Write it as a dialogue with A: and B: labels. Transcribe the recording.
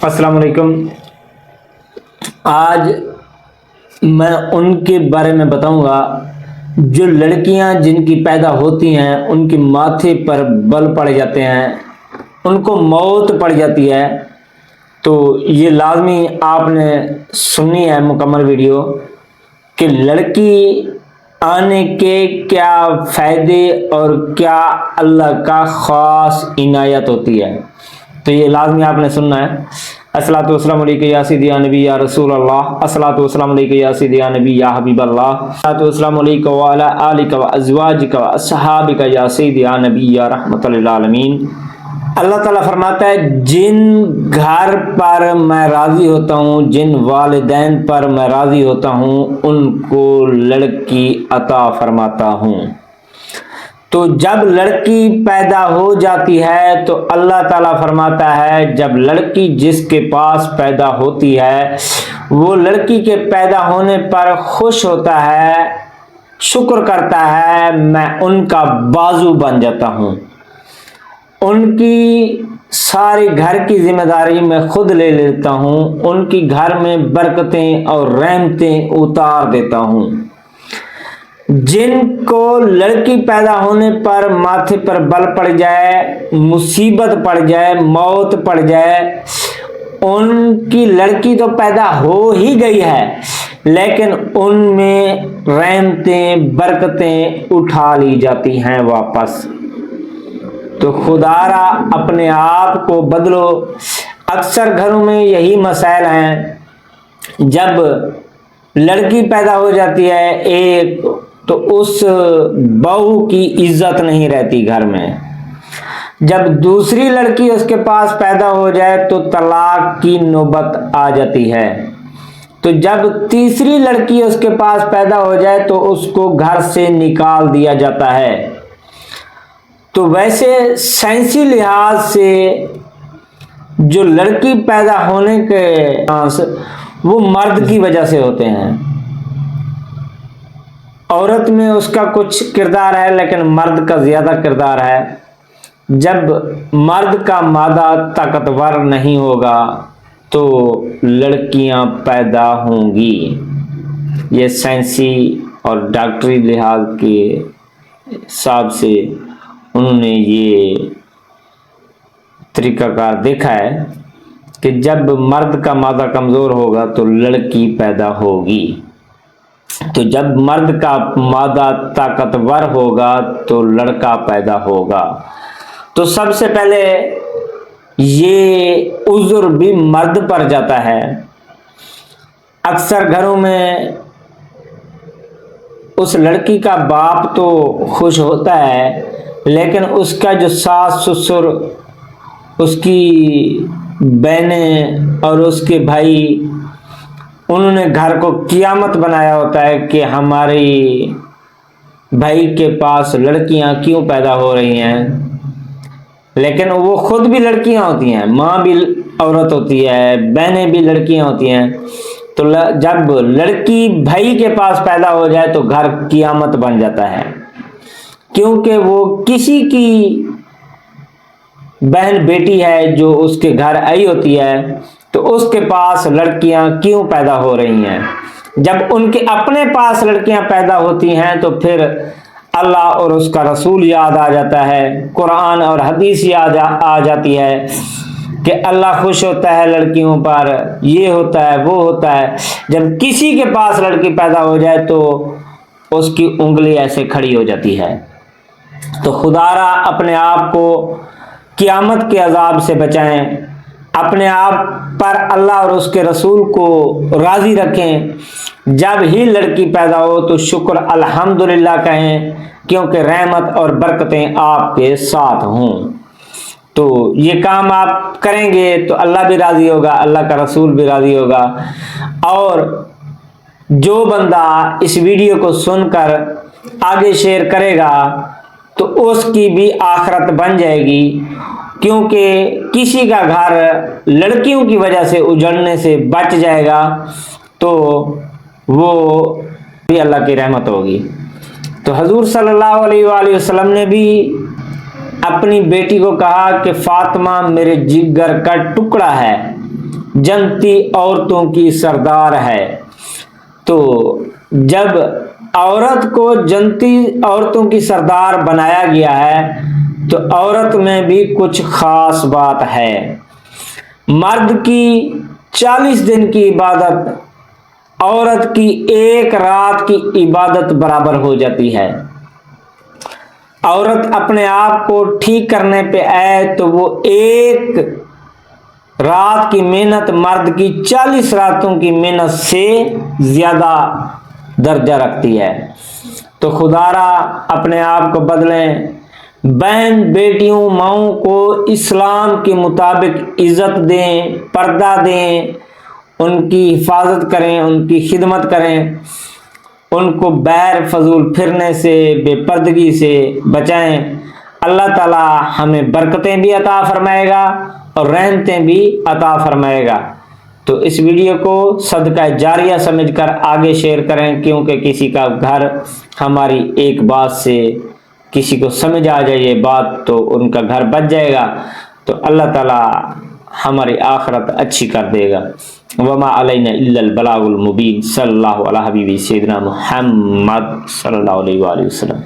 A: السلام علیکم۔ آج میں ان کے بارے میں بتاؤں گا جو لڑکیاں جن کی پیدا ہوتی ہیں ان کے ماتھے پر بل پڑ جاتے ہیں، ان کو موت پڑ جاتی ہے، تو یہ لازمی آپ نے سننی ہے مکمل ویڈیو کہ لڑکی آنے کے کیا فائدے اور کیا اللہ کا خاص عنایت ہوتی ہے، تو یہ لازمی آپ نے سننا ہے۔ الصلاۃ والسلام علیکم یا سیدی یا نبی یا رسول اللہ، الصلاۃ والسلام علیکم یا سیدی یا نبی یا حبیب اللہ، الصلاۃ والسلام علیکم وعلی آلک و ازواجک و اصحابک یا سیدی یا نبی یا رحمت للعالمین۔ اللہ تعالیٰ فرماتا ہے جن گھر پر میں راضی ہوتا ہوں، جن والدین پر میں راضی ہوتا ہوں، ان کو لڑکی عطا فرماتا ہوں۔ تو جب لڑکی پیدا ہو جاتی ہے تو اللہ تعالیٰ فرماتا ہے جب لڑکی جس کے پاس پیدا ہوتی ہے وہ لڑکی کے پیدا ہونے پر خوش ہوتا ہے، شکر کرتا ہے، میں ان کا بازو بن جاتا ہوں، ان کی ساری گھر کی ذمہ داری میں خود لے لیتا ہوں، ان کی گھر میں برکتیں اور رحمتیں اتار دیتا ہوں۔ جن کو لڑکی پیدا ہونے پر ماتھے پر بل پڑ جائے، مصیبت پڑ جائے، موت پڑ جائے، ان کی لڑکی تو پیدا ہو ہی گئی ہے لیکن ان میں رحمتیں برکتیں اٹھا لی جاتی ہیں واپس۔ تو خدا را اپنے آپ کو بدلو۔ اکثر گھروں میں یہی مسائل ہیں، جب لڑکی پیدا ہو جاتی ہے ایک تو اس بہو کی عزت نہیں رہتی گھر میں، جب دوسری لڑکی اس کے پاس پیدا ہو جائے تو طلاق کی نوبت آ جاتی ہے، تو جب تیسری لڑکی اس کے پاس پیدا ہو جائے تو اس کو گھر سے نکال دیا جاتا ہے۔ تو ویسے سائنسی لحاظ سے جو لڑکی پیدا ہونے کے چانس وہ مرد کی وجہ سے ہوتے ہیں، عورت میں اس کا کچھ کردار ہے لیکن مرد کا زیادہ کردار ہے۔ جب مرد کا مادہ طاقتور نہیں ہوگا تو لڑکیاں پیدا ہوں گی۔ یہ سائنسی اور ڈاکٹری لحاظ کے حساب سے انہوں نے یہ طریقہ کار دیکھا ہے کہ جب مرد کا مادہ کمزور ہوگا تو لڑکی پیدا ہوگی، تو جب مرد کا مادہ طاقتور ہوگا تو لڑکا پیدا ہوگا۔ تو سب سے پہلے یہ عذر بھی مرد پر جاتا ہے۔ اکثر گھروں میں اس لڑکی کا باپ تو خوش ہوتا ہے لیکن اس کا جو ساس سسر، اس کی بہنیں اور اس کے بھائی، انہوں نے گھر کو قیامت بنایا ہوتا ہے کہ ہماری بھائی کے پاس لڑکیاں کیوں پیدا ہو رہی ہیں، لیکن وہ خود بھی لڑکیاں ہوتی ہیں، ماں بھی عورت ہوتی ہے، بہنیں بھی لڑکیاں ہوتی ہیں۔ تو جب لڑکی بھائی کے پاس پیدا ہو جائے تو گھر قیامت بن جاتا ہے، کیونکہ وہ کسی کی بہن بیٹی ہے جو اس کے گھر آئی ہوتی ہے تو اس کے پاس لڑکیاں کیوں پیدا ہو رہی ہیں۔ جب ان کے اپنے پاس لڑکیاں پیدا ہوتی ہیں تو پھر اللہ اور اس کا رسول یاد آ جاتا ہے، قرآن اور حدیث یاد آ جاتی ہے کہ اللہ خوش ہوتا ہے لڑکیوں پر، یہ ہوتا ہے وہ ہوتا ہے۔ جب کسی کے پاس لڑکی پیدا ہو جائے تو اس کی انگلی ایسے کھڑی ہو جاتی ہے۔ تو خدا را اپنے آپ کو قیامت کے عذاب سے بچائیں، اپنے آپ پر اللہ اور اس کے رسول کو راضی رکھیں۔ جب ہی لڑکی پیدا ہو تو شکر الحمدللہ کہیں، کیونکہ رحمت اور برکتیں آپ کے ساتھ ہوں۔ تو یہ کام آپ کریں گے تو اللہ بھی راضی ہوگا، اللہ کا رسول بھی راضی ہوگا، اور جو بندہ اس ویڈیو کو سن کر آگے شیئر کرے گا تو اس کی بھی آخرت بن جائے گی، کیونکہ کسی کا گھر لڑکیوں کی وجہ سے اجڑنے سے بچ جائے گا تو وہ بھی اللہ کی رحمت ہوگی۔ تو حضور صلی اللہ علیہ وآلہ وسلم نے بھی اپنی بیٹی کو کہا کہ فاطمہ میرے جگر کا ٹکڑا ہے، جنتی عورتوں کی سردار ہے۔ تو جب عورت کو جنتی عورتوں کی سردار بنایا گیا ہے تو عورت میں بھی کچھ خاص بات ہے۔ مرد کی 40 دن کی عبادت عورت کی ایک رات کی عبادت برابر ہو جاتی ہے۔ عورت اپنے آپ کو ٹھیک کرنے پہ آئے تو وہ ایک رات کی محنت مرد کی 40 راتوں کی محنت سے زیادہ درجہ رکھتی ہے۔ تو خدا را اپنے آپ کو بدلیں، بہن بیٹیوں ماؤں کو اسلام کے مطابق عزت دیں، پردہ دیں، ان کی حفاظت کریں، ان کی خدمت کریں، ان کو غیر فضول پھرنے سے، بے پردگی سے بچائیں۔ اللہ تعالی ہمیں برکتیں بھی عطا فرمائے گا اور رحمتیں بھی عطا فرمائے گا۔ تو اس ویڈیو کو صدقہ جاریہ سمجھ کر آگے شیئر کریں، کیونکہ کسی کا گھر ہماری ایک بات سے کسی کو سمجھ آ جائے یہ بات تو ان کا گھر بچ جائے گا، تو اللہ تعالی ہماری آخرت اچھی کر دے گا۔ وما علینا الا البلاغ المبین۔ صلی اللہ علیہ حبیبی سیدنا محمد صلی اللہ علیہ وآلہ وسلم۔